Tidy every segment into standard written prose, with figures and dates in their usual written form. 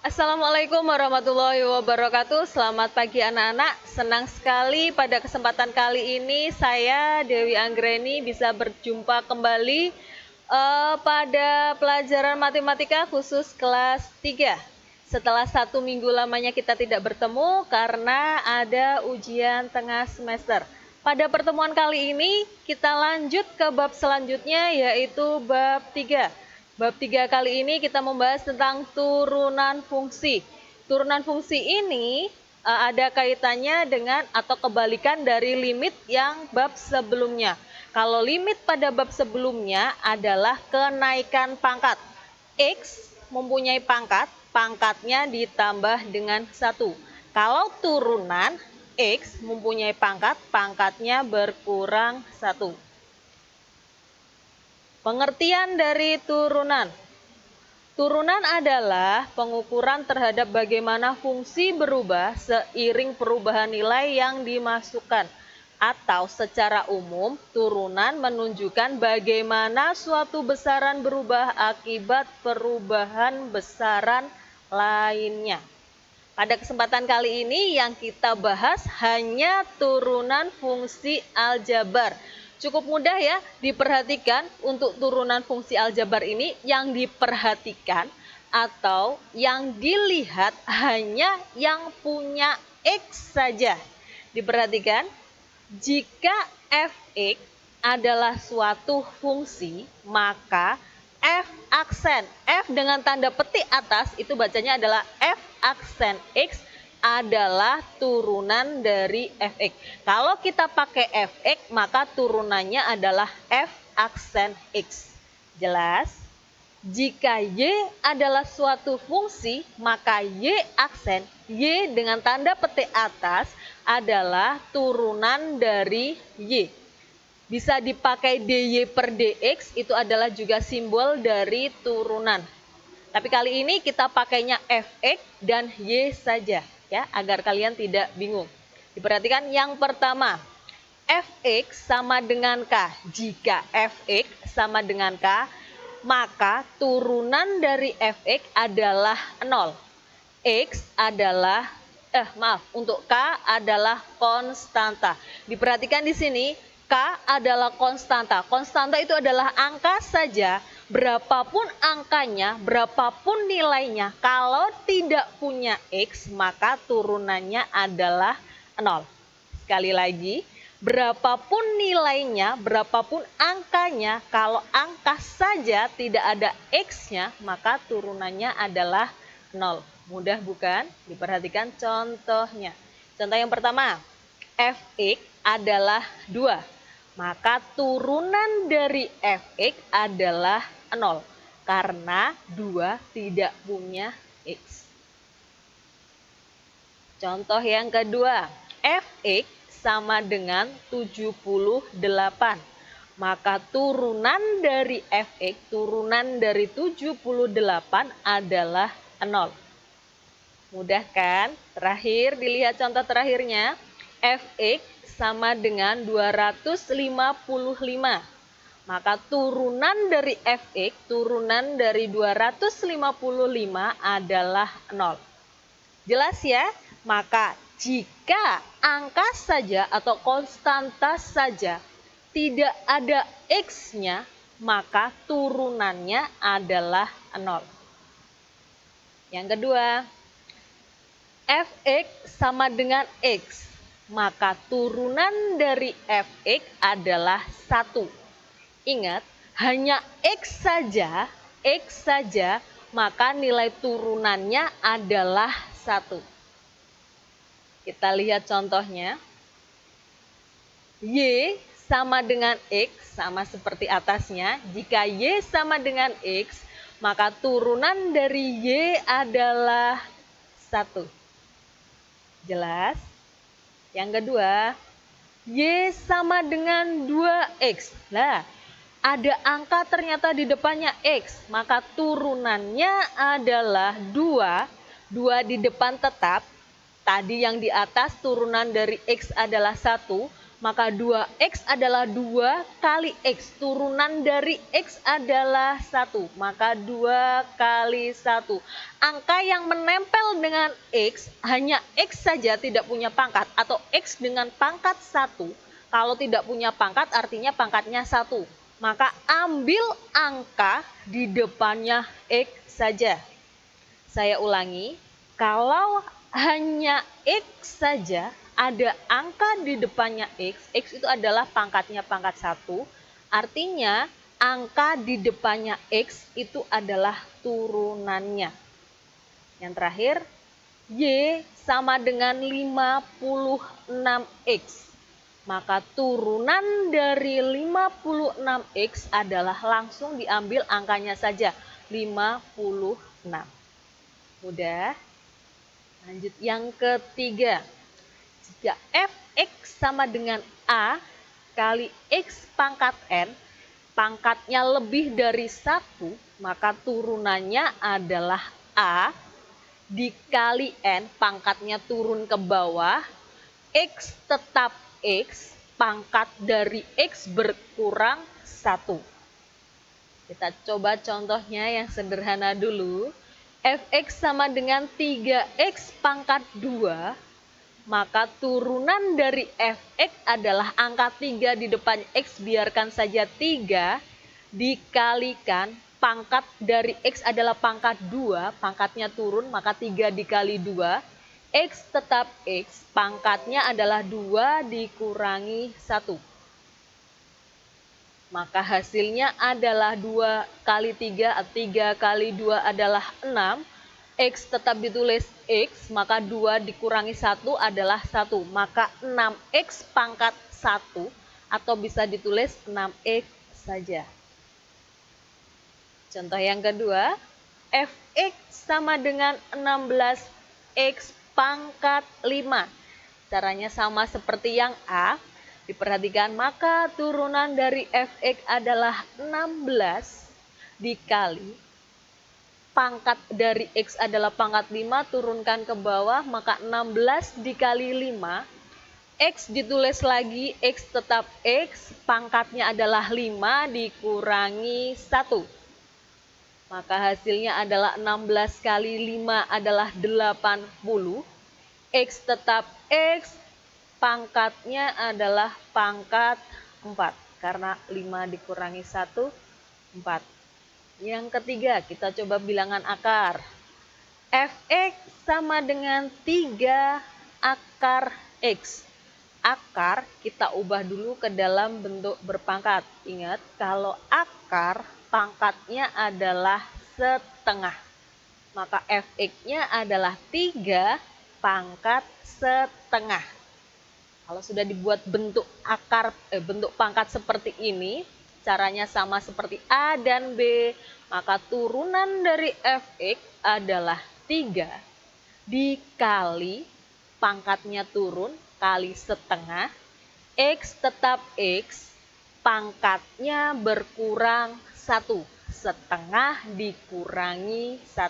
Assalamualaikum warahmatullahi wabarakatuh. Selamat pagi anak-anak. Senang sekali pada kesempatan kali ini saya Dewi Anggreni bisa berjumpa kembali pada pelajaran matematika khusus kelas 3. Setelah 1 minggu lamanya kita tidak bertemu karena ada ujian tengah semester. Pada pertemuan kali ini kita lanjut ke bab selanjutnya yaitu bab 3. Bab 3 kali ini kita membahas tentang turunan fungsi. Turunan fungsi ini ada kaitannya dengan atau kebalikan dari limit yang bab sebelumnya. Kalau limit pada bab sebelumnya adalah kenaikan pangkat. X mempunyai pangkat, pangkatnya ditambah dengan 1. Kalau turunan, X mempunyai pangkat, pangkatnya berkurang 1. Pengertian dari turunan. Turunan adalah pengukuran terhadap bagaimana fungsi berubah seiring perubahan nilai yang dimasukkan. Atau secara umum, turunan menunjukkan bagaimana suatu besaran berubah akibat perubahan besaran lainnya. Pada kesempatan kali ini yang kita bahas hanya turunan fungsi aljabar. Cukup mudah ya diperhatikan untuk turunan fungsi aljabar ini, yang diperhatikan atau yang dilihat hanya yang punya X saja. Diperhatikan, jika fx adalah suatu fungsi, maka f aksen, f dengan tanda petik atas itu bacanya adalah f aksen x adalah turunan dari fx. Kalau kita pakai fx, maka turunannya adalah f aksen x. Jelas? Jika y adalah suatu fungsi, maka y aksen, y dengan tanda petik atas adalah turunan dari y. Bisa dipakai dy per dx, itu adalah juga simbol dari turunan. Tapi kali ini kita pakainya fx dan y saja, ya, agar kalian tidak bingung. Diperhatikan yang pertama, fx sama dengan k. Jika fx sama dengan k, maka turunan dari fx adalah 0. X adalah untuk k adalah konstanta. Diperhatikan di sini, k adalah konstanta. Konstanta itu adalah angka saja. Berapapun angkanya, berapapun nilainya, kalau tidak punya X, maka turunannya adalah 0. Sekali lagi, berapapun nilainya, berapapun angkanya, kalau angka saja tidak ada X-nya, maka turunannya adalah 0. Mudah bukan? Diperhatikan contohnya. Contoh yang pertama, fx adalah 2. Maka turunan dari fx adalah 0 karena 2 tidak punya x. Contoh yang kedua, fx sama dengan 78. Maka turunan dari fx, turunan dari 78 adalah 0. Mudah kan? Terakhir, dilihat contoh terakhirnya, fx sama dengan 255. Maka turunan dari fx, turunan dari 255 adalah 0. Jelas ya? Maka jika angka saja atau konstanta saja tidak ada x-nya, maka turunannya adalah 0. Yang kedua, fx sama dengan x. Maka turunan dari fx adalah 1. Ingat, hanya x saja, maka nilai turunannya adalah 1. Kita lihat contohnya. Y sama dengan x, sama seperti atasnya. Jika y sama dengan x, maka turunan dari y adalah 1. Jelas? Yang kedua, y sama dengan 2x. Nah, ada angka ternyata di depannya x, maka turunannya adalah 2. 2 di depan tetap. Tadi yang di atas turunan dari x adalah 1. maka 2x adalah 2 kali x. Turunan dari x adalah 1, maka 2 kali 1. Angka yang menempel dengan x, hanya x saja tidak punya pangkat, atau x dengan pangkat 1. Kalau tidak punya pangkat artinya pangkatnya 1. Maka ambil angka di depannya x saja. Saya ulangi, kalau hanya x saja, ada angka di depannya x itu adalah pangkatnya pangkat 1, artinya angka di depannya x itu adalah turunannya. Yang terakhir, y sama dengan 56x. Maka turunan dari 56x adalah langsung diambil angkanya saja, 56. Mudah. Lanjut yang ketiga. Jika fx sama dengan a kali x pangkat n, pangkatnya lebih dari 1, maka turunannya adalah a dikali n, pangkatnya turun ke bawah, x tetap x, pangkat dari x berkurang 1. Kita coba contohnya yang sederhana dulu. Fx sama dengan 3x pangkat 2, maka turunan dari fx adalah angka 3 di depan x, biarkan saja 3, dikalikan pangkat dari x adalah pangkat 2, pangkatnya turun, maka 3 dikali 2, x tetap x, pangkatnya adalah 2 dikurangi 1. Maka hasilnya adalah 2 kali 3, 3 kali 2 adalah 6, x tetap ditulis x, maka 2 dikurangi 1 adalah 1. Maka 6x pangkat 1, atau bisa ditulis 6x saja. Contoh yang kedua, fx sama dengan 16x pangkat 5. Caranya sama seperti yang A. Diperhatikan, maka turunan dari fx adalah 16 dikali pangkat dari x adalah pangkat 5, turunkan ke bawah, maka 16 dikali 5, x ditulis lagi, x tetap x, pangkatnya adalah 5 dikurangi 1. Maka hasilnya adalah 16 kali 5 adalah 80, x tetap x, pangkatnya adalah pangkat 4, karena 5 dikurangi 1, 4. Yang ketiga, kita coba bilangan akar. Fx sama dengan 3 akar x. Akar kita ubah dulu ke dalam bentuk berpangkat. Ingat, kalau akar pangkatnya adalah setengah. Maka fx-nya adalah 3 pangkat setengah. Kalau sudah dibuat bentuk akar, bentuk pangkat seperti ini, caranya sama seperti A dan B, maka turunan dari fx adalah 3 dikali pangkatnya turun kali setengah, x tetap x, pangkatnya berkurang 1, setengah dikurangi 1.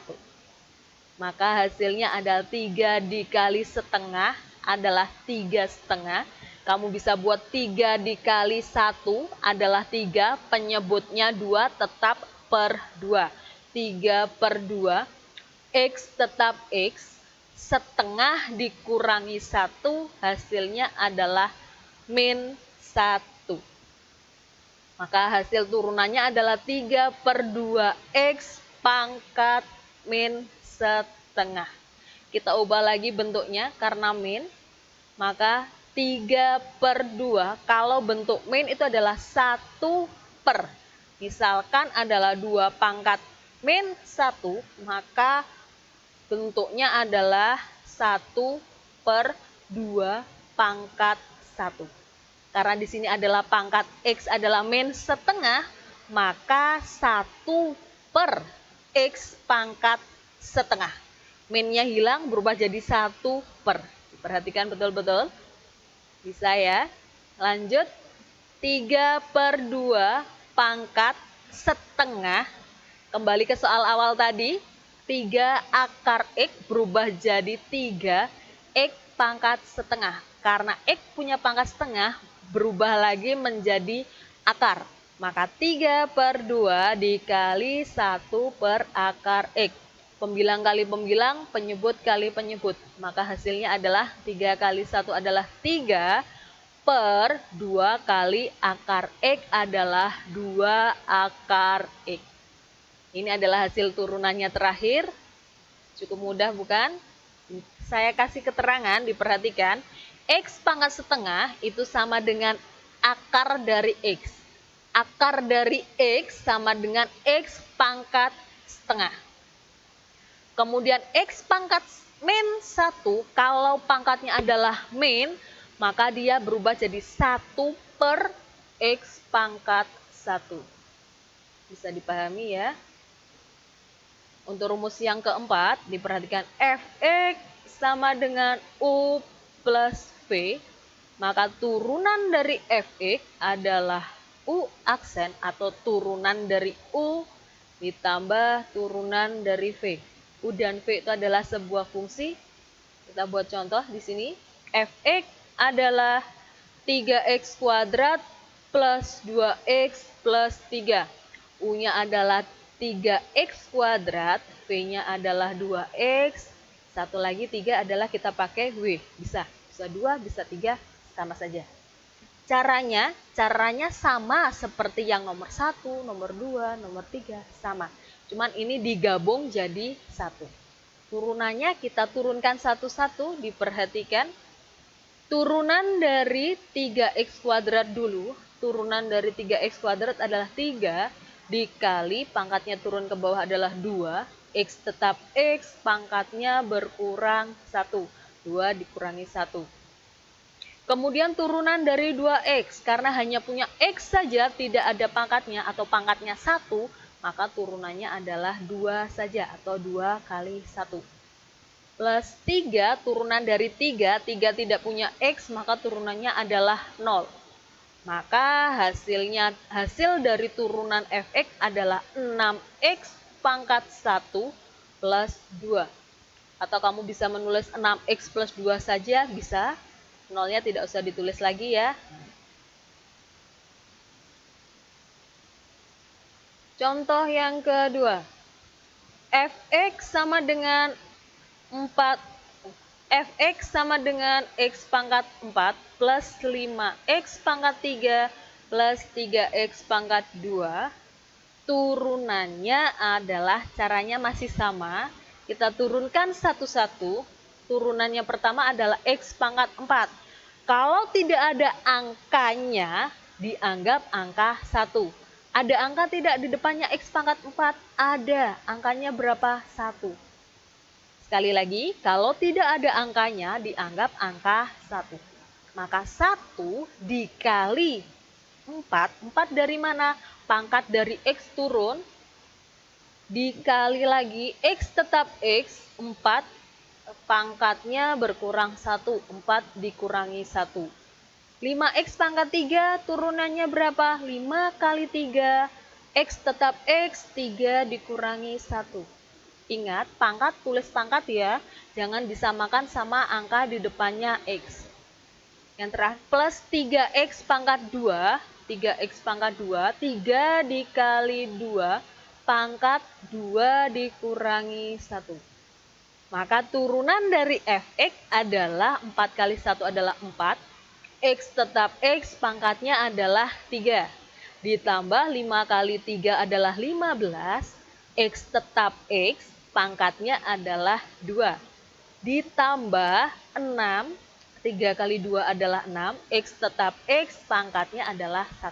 Maka hasilnya adalah 3 dikali setengah adalah 3 setengah. Kamu bisa buat 3 dikali 1 adalah 3, penyebutnya 2, tetap per 2. 3 per 2, x tetap x, setengah dikurangi 1, hasilnya adalah min 1. Maka hasil turunannya adalah 3 per 2x pangkat min setengah. Kita ubah lagi bentuknya karena min, maka 3 per 2, kalau bentuk min itu adalah 1 per. Misalkan adalah 2 pangkat min 1, maka bentuknya adalah 1 per 2 pangkat 1. Karena di sini adalah pangkat x adalah min setengah, maka 1 per x pangkat setengah. Minnya hilang berubah jadi 1 per. Perhatikan betul-betul. Bisa ya. Lanjut. 3 per 2 pangkat setengah. Kembali ke soal awal tadi. 3 akar x berubah jadi 3 x pangkat setengah. Karena x punya pangkat setengah, berubah lagi menjadi akar. Maka 3/2 dikali 1 per akar X. Pembilang kali pembilang, penyebut kali penyebut. Maka hasilnya adalah 3 kali 1 adalah 3 per 2 kali akar X adalah 2 akar X. Ini adalah hasil turunannya terakhir. Cukup mudah bukan? Saya kasih keterangan, diperhatikan. X pangkat setengah itu sama dengan akar dari X. Akar dari X sama dengan X pangkat setengah. Kemudian X pangkat min 1, kalau pangkatnya adalah min, maka dia berubah jadi 1 per X pangkat 1. Bisa dipahami ya? Untuk rumus yang keempat, diperhatikan Fx sama dengan U plus V, maka turunan dari Fx adalah U aksen atau turunan dari U ditambah turunan dari V. U dan V itu adalah sebuah fungsi. Kita buat contoh di sini. Fx adalah 3x kuadrat plus 2x plus 3. U-nya adalah 3x kuadrat, V-nya adalah 2x, satu lagi 3 adalah kita pakai W. Bisa 2, bisa 3, sama saja. Caranya sama seperti yang nomor 1, nomor 2, nomor 3, sama. Cuman ini digabung jadi 1. Turunannya kita turunkan satu-satu, diperhatikan. Turunan dari 3x kuadrat dulu, turunan dari 3x kuadrat adalah 3, dikali pangkatnya turun ke bawah adalah 2, X tetap X, pangkatnya berkurang 1, 2 dikurangi 1. Kemudian turunan dari 2X, karena hanya punya X saja, tidak ada pangkatnya atau pangkatnya 1, maka turunannya adalah 2 saja atau 2 kali 1. Plus 3, turunan dari 3 tidak punya X, maka turunannya adalah 0. Maka hasil dari turunan Fx adalah 6x pangkat 1 plus 2. Atau kamu bisa menulis 6x plus 2 saja, bisa. Nolnya tidak usah ditulis lagi ya. Contoh yang kedua. Fx sama dengan 4. Fx sama dengan x pangkat 4 plus 5x pangkat 3 plus 3x pangkat 2. Turunannya adalah, caranya masih sama. Kita turunkan satu-satu. Turunannya pertama adalah x pangkat 4. Kalau tidak ada angkanya, dianggap angka 1. Ada angka tidak di depannya x pangkat 4? Ada. Angkanya berapa? 1. Sekali lagi, kalau tidak ada angkanya, dianggap angka 1. Maka 1 dikali 4. 4 dari mana? Pangkat dari X turun. Dikali lagi, X tetap X. 4, pangkatnya berkurang 1. 4 dikurangi 1. 5X pangkat 3, turunannya berapa? 5 kali 3. X tetap X, 3 dikurangi 1. Ingat, pangkat tulis pangkat ya, jangan disamakan sama angka di depannya X. Yang terakhir, plus 3X pangkat 2, 3X pangkat 2, 3 dikali 2, pangkat 2 dikurangi 1. Maka turunan dari Fx adalah 4 kali 1 adalah 4, X tetap X, pangkatnya adalah 3. Ditambah 5 kali 3 adalah 15, X tetap X, pangkatnya adalah 2. Ditambah 6, 3 kali 2 adalah 6, X tetap X, pangkatnya adalah 1.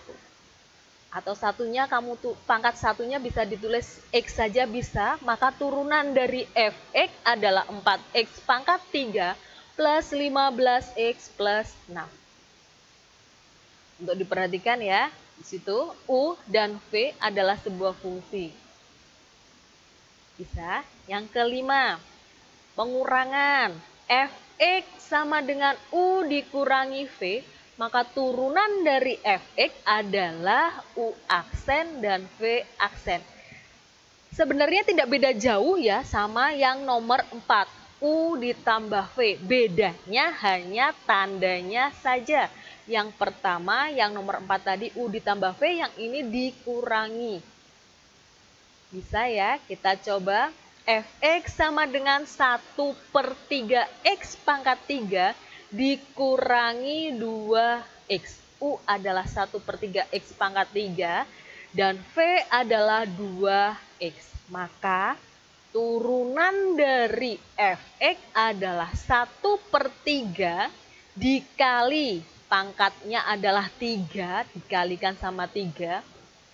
Atau satunya pangkat satunya bisa ditulis X saja bisa, maka turunan dari Fx adalah 4X pangkat 3 plus 15X plus 6. Untuk diperhatikan ya, di situ U dan V adalah sebuah fungsi. Bisa. Yang kelima, pengurangan. Fx sama dengan U dikurangi V, maka turunan dari Fx adalah U aksen dan V aksen. Sebenarnya tidak beda jauh ya sama yang nomor 4. U ditambah V. Bedanya hanya tandanya saja. Yang pertama, yang nomor 4 tadi U ditambah V, yang ini dikurangi. Bisa ya, kita coba. Fx sama dengan 1/3 X pangkat 3 dikurangi 2X. U adalah 1/3 X pangkat 3 dan V adalah 2X. Maka turunan dari Fx adalah 1/3 dikali pangkatnya adalah 3 dikalikan sama 3.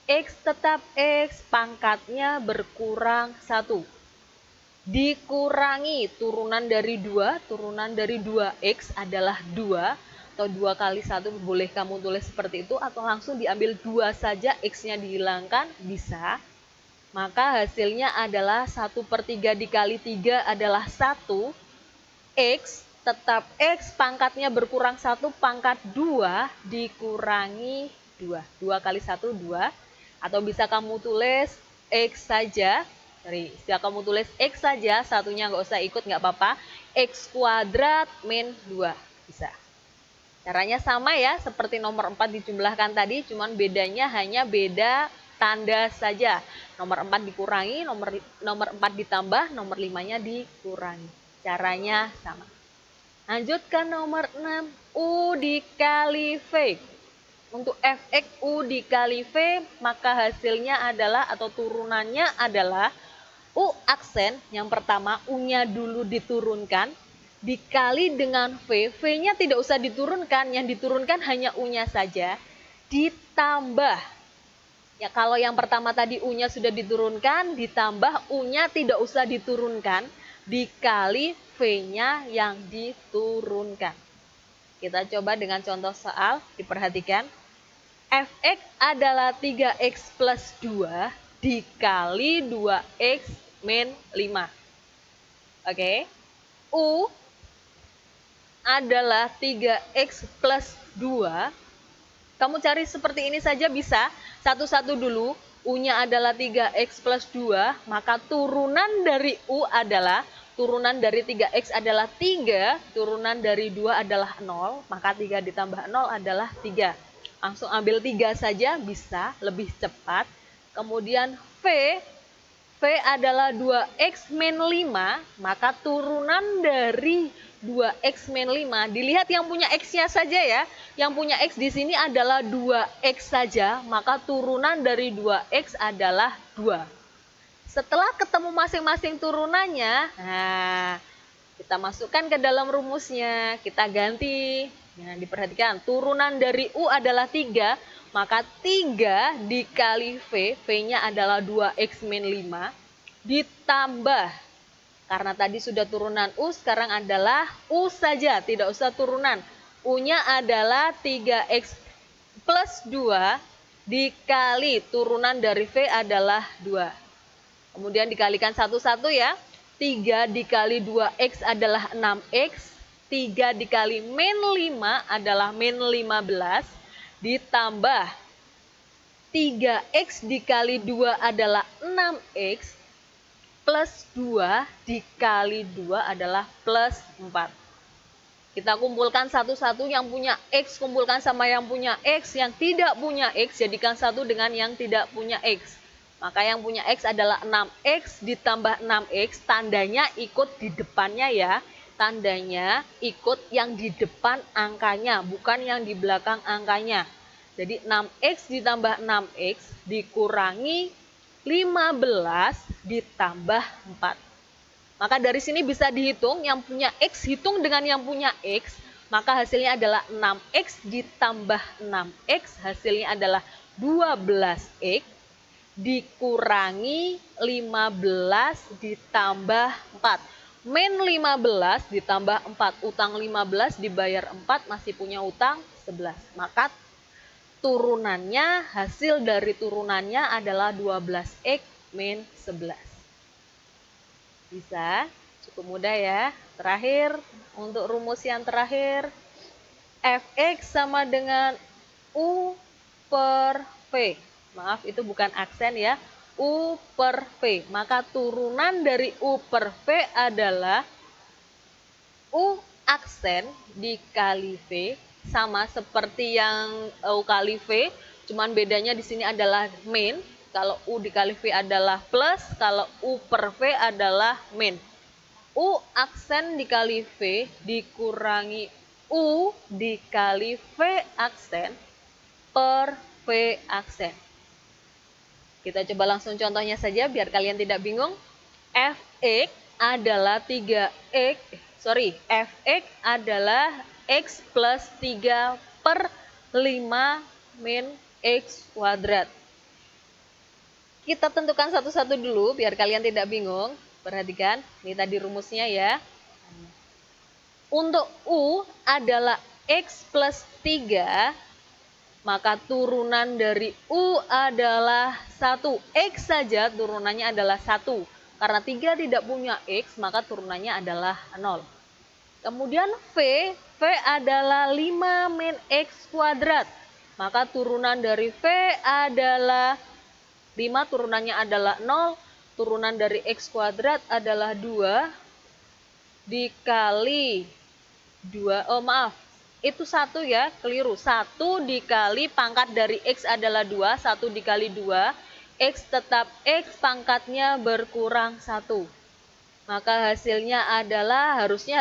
X tetap X, pangkatnya berkurang 1. Dikurangi turunan dari 2X adalah 2. Atau 2 kali 1 boleh kamu tulis seperti itu. Atau langsung diambil 2 saja, X-nya dihilangkan, bisa. Maka hasilnya adalah 1/3 dikali 3 adalah 1. X tetap X, pangkatnya berkurang 1, pangkat 2 dikurangi 2. 2 kali 1, 2. Atau bisa kamu tulis X saja. Bisa kamu tulis X saja, satunya nggak usah ikut, nggak apa-apa. X kuadrat min 2. Bisa. Caranya sama ya, seperti nomor 4 dijumlahkan tadi, cuman bedanya hanya beda tanda saja. Nomor 4 dikurangi, nomor 4 ditambah, nomor 5-nya dikurangi. Caranya sama. Lanjut ke nomor 6, U dikali V. Untuk Fx U dikali V, maka hasilnya adalah atau turunannya adalah U aksen, yang pertama U-nya dulu diturunkan, dikali dengan V, V-nya tidak usah diturunkan, yang diturunkan hanya U-nya saja, ditambah. Ya, kalau yang pertama tadi U-nya sudah diturunkan, ditambah U-nya tidak usah diturunkan, dikali V-nya yang diturunkan. Kita coba dengan contoh soal, diperhatikan. Fx adalah 3x plus 2 dikali 2x min 5. Oke. U adalah 3x plus 2. Kamu cari seperti ini saja bisa. Satu-satu dulu. U-nya adalah 3x plus 2. Maka turunan dari U adalah, turunan dari 3x adalah 3. Turunan dari 2 adalah 0. Maka 3 ditambah 0 adalah 3. Langsung ambil 3 saja, bisa lebih cepat. Kemudian V adalah 2x min 5, maka turunan dari 2x min 5, dilihat yang punya x-nya saja ya. Yang punya x di sini adalah 2x saja, maka turunan dari 2x adalah 2. Setelah ketemu masing-masing turunannya, nah, kita masukkan ke dalam rumusnya, kita ganti. Nah, diperhatikan, turunan dari U adalah 3, maka 3 dikali V, V-nya adalah 2x min 5, ditambah, karena tadi sudah turunan U, sekarang adalah U saja, tidak usah turunan. U-nya adalah 3x plus 2, dikali turunan dari V adalah 2. Kemudian dikalikan satu-satu ya, 3 dikali 2x adalah 6x, 3 dikali min 5 adalah min 15, ditambah 3x dikali 2 adalah 6x, plus 2 dikali 2 adalah plus 4. Kita kumpulkan satu-satu, yang punya x kumpulkan sama yang punya x, yang tidak punya x jadikan satu dengan yang tidak punya x. Maka yang punya x adalah 6x ditambah 6x, tandanya ikut di depannya ya. Tandanya ikut yang di depan angkanya, bukan yang di belakang angkanya. Jadi 6x ditambah 6x dikurangi 15 ditambah 4. Maka dari sini bisa dihitung, yang punya x hitung dengan yang punya x, maka hasilnya adalah 6x ditambah 6x, hasilnya adalah 12x dikurangi 15 ditambah 4. Min 15 ditambah 4, utang 15 dibayar 4, masih punya utang 11. Maka turunannya, hasil dari turunannya adalah 12x min 11. Bisa, cukup mudah ya. Terakhir, untuk rumus yang terakhir, Fx sama dengan U per V. Maaf, itu bukan aksen ya. U per V. Maka turunan dari U per V adalah U aksen dikali V sama seperti yang U kali V, cuman bedanya di sini adalah min. Kalau U dikali V adalah plus, kalau U per V adalah min. U aksen dikali V dikurangi U dikali V aksen per V aksen. Kita coba langsung contohnya saja biar kalian tidak bingung. Fx adalah Fx adalah X plus 3 per 5 min X kuadrat. Kita tentukan satu-satu dulu biar kalian tidak bingung. Perhatikan, ini tadi rumusnya ya. Untuk U adalah X plus 3, maka turunan dari U adalah 1. X saja turunannya adalah 1. Karena 3 tidak punya X, maka turunannya adalah 0. Kemudian V adalah 5 min X kuadrat. Maka turunan dari V adalah 5, turunannya adalah 0. Turunan dari X kuadrat adalah 2 dikali 2, itu 1 ya, keliru. 1 dikali pangkat dari X adalah 2, 1 dikali 2, X tetap X, pangkatnya berkurang 1. Maka harusnya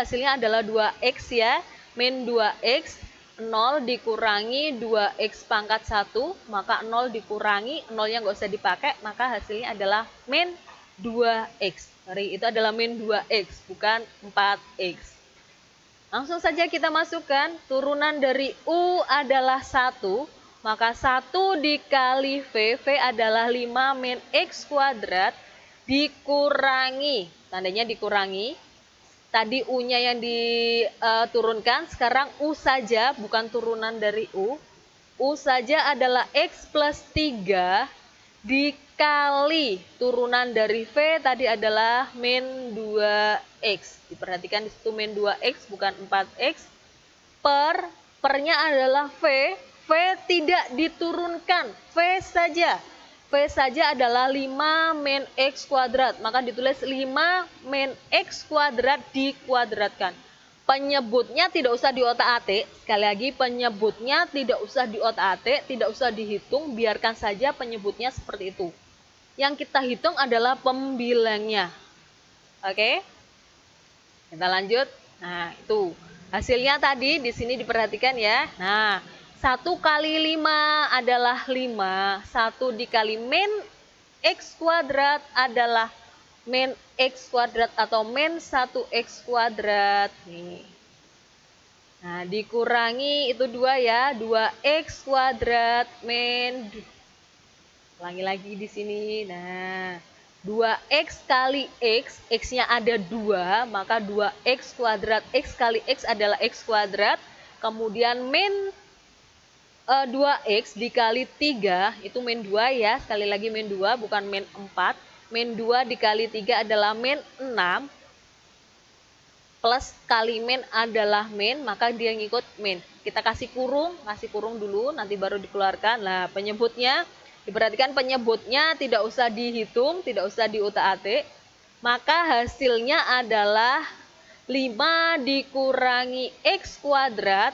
hasilnya adalah 2X ya, min 2X, 0 dikurangi 2X pangkat 1, maka 0 dikurangi, 0-nya nggak usah dipakai, maka hasilnya adalah min 2X. Sorry, itu adalah min 2X, bukan 4X. Langsung saja kita masukkan, turunan dari U adalah 1, maka 1 dikali V adalah 5 min X kuadrat, dikurangi, tandanya dikurangi, tadi U-nya yang diturunkan, sekarang U saja, bukan turunan dari U. U saja adalah X plus 3 dikali turunan dari V tadi adalah min 2X. Diperhatikan di situ min 2X bukan 4X. Pernya adalah V. V tidak diturunkan. V saja. V saja adalah 5 min X kuadrat. Maka ditulis 5 min X kuadrat dikuadratkan. Penyebutnya tidak usah diotak-atik. Sekali lagi, penyebutnya tidak usah diotak-atik, tidak usah dihitung, biarkan saja penyebutnya seperti itu. Yang kita hitung adalah pembilangnya. Oke? Kita lanjut. Nah, itu. Hasilnya tadi di sini diperhatikan ya. Nah, 1 kali 5 adalah 5. 1 dikali min X kuadrat adalah min X kuadrat atau min 1X kuadrat. Nih. Nah, dikurangi itu 2 ya, 2X kuadrat min, ulangi lagi di sini. Nah, 2X kali X, X-nya ada 2, maka 2X kuadrat, X kali X adalah X kuadrat. Kemudian min 2X dikali 3, itu min 2 ya, sekali lagi min 2, bukan min 4. Min 2 dikali 3 adalah min 6, plus kali min adalah min, maka dia ngikut min. Kita kasih kurung dulu, nanti baru dikeluarkan. Nah, penyebutnya, diperhatikan penyebutnya tidak usah dihitung, tidak usah diutak-atik. Maka hasilnya adalah 5 dikurangi X kuadrat.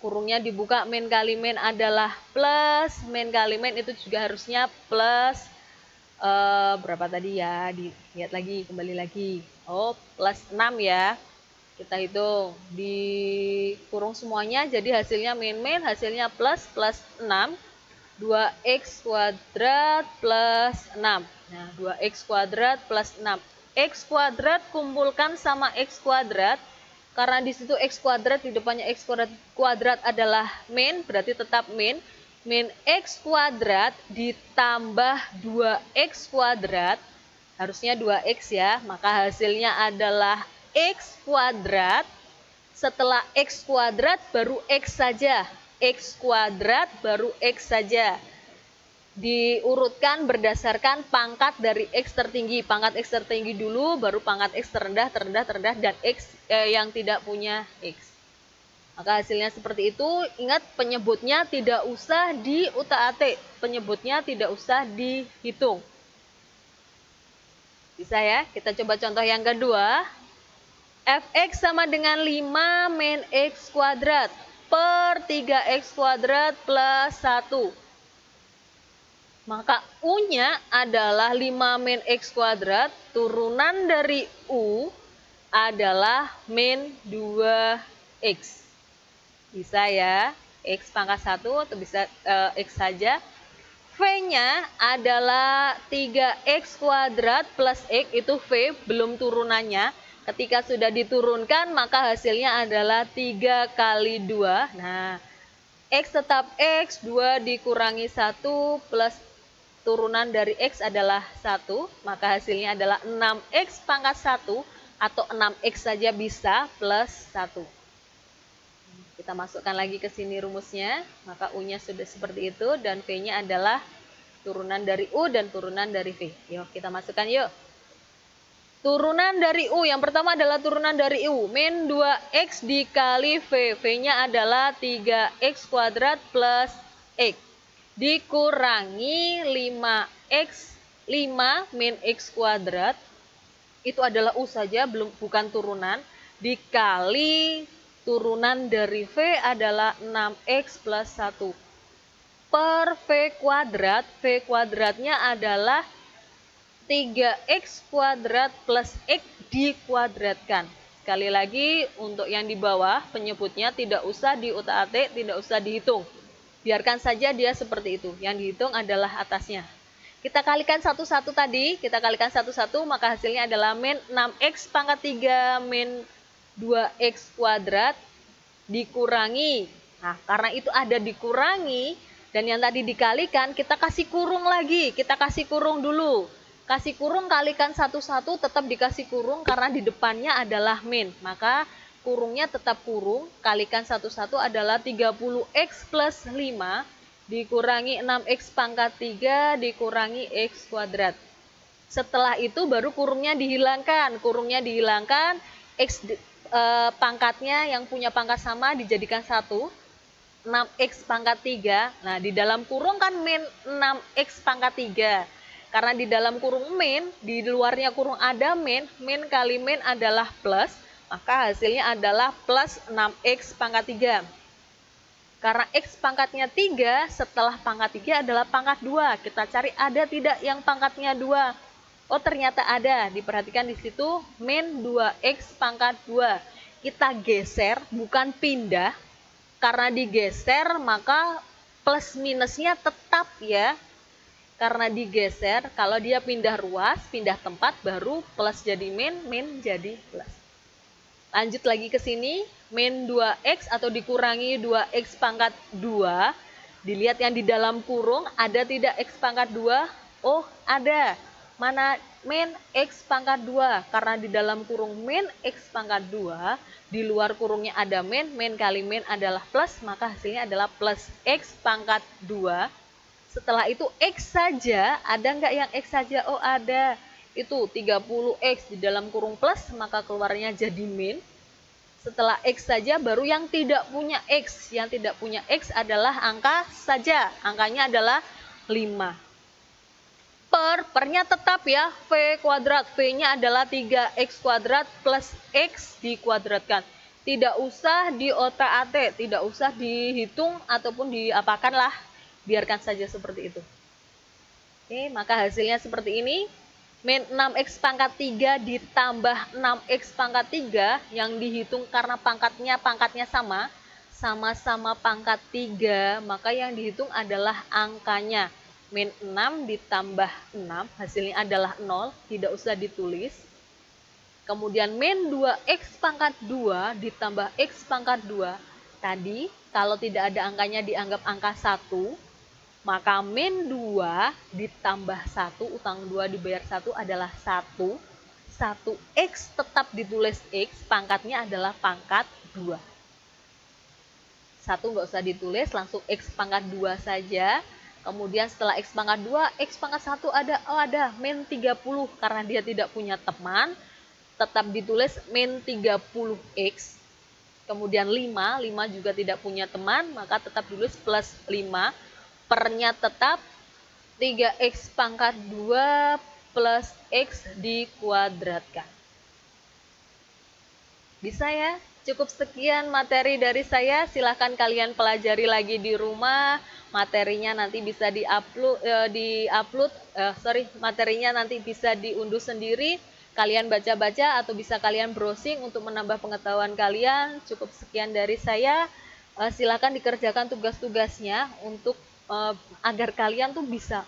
Kurungnya dibuka, min kali min adalah plus, min kali min itu juga harusnya plus. Berapa tadi ya, dilihat lagi, kembali lagi. Oh, plus 6 ya, kita hitung, dikurung semuanya, jadi hasilnya min, hasilnya plus 6, 2X kuadrat plus 6. Nah, 2X kuadrat plus 6. X kuadrat kumpulkan sama X kuadrat, karena di situ X kuadrat di depannya X kuadrat adalah min, berarti tetap min. Min X kuadrat ditambah 2X kuadrat, harusnya 2X ya, maka hasilnya adalah X kuadrat. Setelah X kuadrat baru X saja, X kuadrat baru X saja. Diurutkan berdasarkan pangkat dari X tertinggi. Pangkat X tertinggi dulu, baru pangkat X terendah, dan X yang tidak punya X. Maka hasilnya seperti itu. Ingat, penyebutnya tidak usah diutak-atik, penyebutnya tidak usah dihitung. Bisa ya? Kita coba contoh yang kedua. Fx sama dengan 5 min X kuadrat. per 3x kuadrat plus 1. Maka U-nya adalah 5 min X kuadrat, turunan dari U adalah min 2X. Bisa ya, X pangkat 1 atau bisa X saja. V-nya adalah 3X kuadrat plus X, itu V, belum turunannya. Ketika sudah diturunkan, maka hasilnya adalah 3 kali 2. Nah, X tetap X, 2 dikurangi 1 plus turunan dari X adalah 1, maka hasilnya adalah 6X pangkat 1 atau 6X saja bisa plus 1. Kita masukkan lagi ke sini rumusnya, maka U-nya sudah seperti itu dan V-nya adalah turunan dari U dan turunan dari V. Yuk, kita masukkan yuk. Turunan dari U, yang pertama adalah turunan dari U, min 2X dikali V. V-nya adalah 3X kuadrat plus X. Dikurangi 5X, 5 min X kuadrat, itu adalah U saja, bukan turunan, dikali turunan dari V adalah 6X plus 1. Per V kuadrat, V kuadratnya adalah 3X kuadrat plus X dikuadratkan. Sekali lagi, untuk yang di bawah, penyebutnya tidak usah diutak-atik, tidak usah dihitung. Biarkan saja dia seperti itu. Yang dihitung adalah atasnya. Kita kalikan satu-satu tadi. Kita kalikan satu-satu, maka hasilnya adalah min 6X pangkat 3 min 2X kuadrat dikurangi. Nah, karena itu ada dikurangi, dan yang tadi dikalikan, kita kasih kurung lagi. Kita kasih kurung dulu. Kasih kurung, kalikan satu-satu, tetap dikasih kurung karena di depannya adalah min. Maka kurungnya tetap kurung, kalikan satu-satu adalah 30X plus 5 dikurangi 6X pangkat 3 dikurangi X kuadrat. Setelah itu baru kurungnya dihilangkan. Kurungnya dihilangkan, X pangkatnya yang punya pangkat sama dijadikan 1, 6X pangkat 3. Nah, di dalam kurung kan min 6X pangkat 3. Karena di dalam kurung min, di luarnya kurung ada min, min kali min adalah plus, maka hasilnya adalah plus 6X pangkat 3. Karena X pangkatnya 3, setelah pangkat 3 adalah pangkat 2. Kita cari ada tidak yang pangkatnya 2. Oh, ternyata ada. Diperhatikan di situ, min 2X pangkat 2. Kita geser, bukan pindah. Karena digeser, maka plus minusnya tetap ya. Karena digeser, kalau dia pindah ruas, pindah tempat, baru plus jadi min, min jadi plus. Lanjut lagi ke sini, min 2X atau dikurangi 2X pangkat 2. Dilihat yang di dalam kurung, ada tidak X pangkat 2? Oh, ada. Mana min X pangkat 2? Karena di dalam kurung min X pangkat 2, di luar kurungnya ada min, min kali min adalah plus, maka hasilnya adalah plus X pangkat 2. Setelah itu X saja, ada nggak yang X saja? Oh, ada. Itu 30X di dalam kurung plus, maka keluarnya jadi min. Setelah X saja baru yang tidak punya X. Yang tidak punya X adalah angka saja. Angkanya adalah 5. Pernya tetap ya, V kuadrat. V-nya adalah 3X kuadrat plus X dikuadratkan. Tidak usah diotak-atik, tidak usah dihitung ataupun diapakan lah. Biarkan saja seperti itu. Oke, maka hasilnya seperti ini. Min 6X pangkat 3 ditambah 6X pangkat 3 yang dihitung karena pangkatnya sama. Sama-sama pangkat 3, maka yang dihitung adalah angkanya. Min 6 ditambah 6, hasilnya adalah 0, tidak usah ditulis. Kemudian min 2X pangkat 2 ditambah X pangkat 2. Tadi, kalau tidak ada angkanya dianggap angka 1, maka min 2 ditambah 1, utang 2 dibayar 1 adalah 1. 1X tetap ditulis X, pangkatnya adalah pangkat 2. 1 nggak usah ditulis, langsung X pangkat 2 saja. Kemudian setelah X pangkat 2, X pangkat 1 ada, oh ada, min 30. Karena dia tidak punya teman, tetap ditulis min 30X. Kemudian 5 juga tidak punya teman, maka tetap ditulis plus 5. Pernya tetap 3X pangkat 2 plus X dikuadratkan. Bisa ya? cukup sekian materi dari saya. Silahkan kalian pelajari lagi di rumah. Materinya nanti bisa materinya nanti bisa diunduh sendiri. Kalian baca-baca atau bisa kalian browsing untuk menambah pengetahuan kalian. Cukup sekian dari saya. Silahkan dikerjakan tugas-tugasnya untuk agar kalian tuh bisa,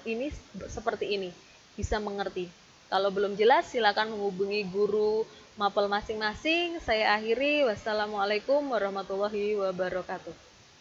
ini seperti ini, bisa mengerti. Kalau belum jelas, silakan menghubungi guru mapel masing-masing. Saya akhiri. Wassalamualaikum warahmatullahi wabarakatuh.